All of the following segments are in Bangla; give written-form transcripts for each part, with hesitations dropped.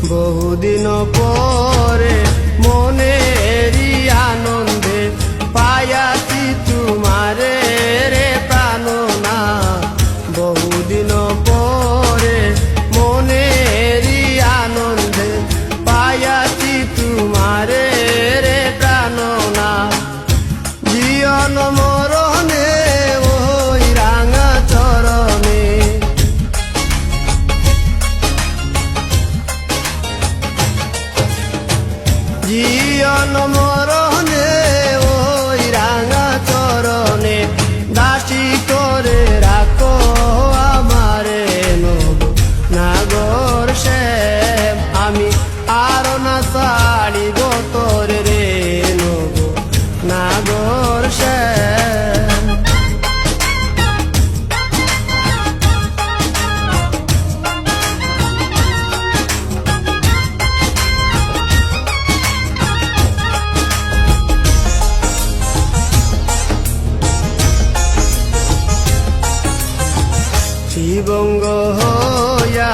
বহুদিন পরে মনেরই আনন্দে পায়াছি তোমারে রে প্রাণনা। বহুদিন পরে মনেরই আনন্দে পায়াছি তোমারে রে প্রাণনা। জীবন মরণে ওই রাঙা চরণে, জীবন মরণে ওই রাঙা চরণে দাসী করে রাখো আমারে নব নাগর শ্যাম। আমি আর না ছাড়িব তোরে রে নব নাগর শ্যাম। শিবঙ্গ হইয়া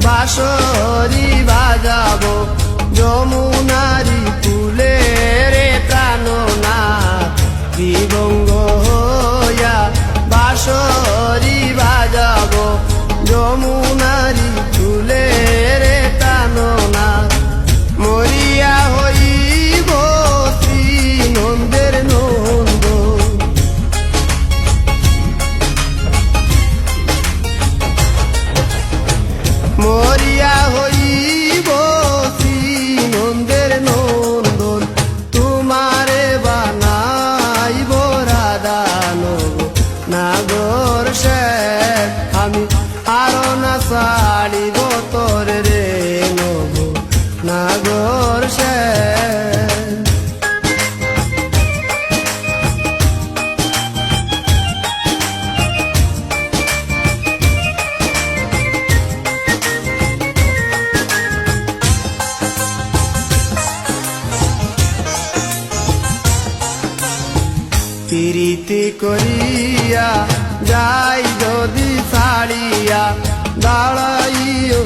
বাঁশরি বাজাবো যমুনারি ফুলে রে প্রাণনা। শিবঙ্গ হইয়া বাঁশরি বাজাবো যমুনারি ফুলে রে প্রাণনা। মরিয়া হইব শ্রী নন্দের নন্দ, মরিয়া হইব শ্রী নন্দের নন্দন। তোমারে বানাইব রাধা নব নাগর শ্যাম। আমি আর না ছাড়িব তোরে রে নব নাগর শ্যাম। প্রীতি করিয়া যাই যদি ছাড়িয়া দাঁড়াইও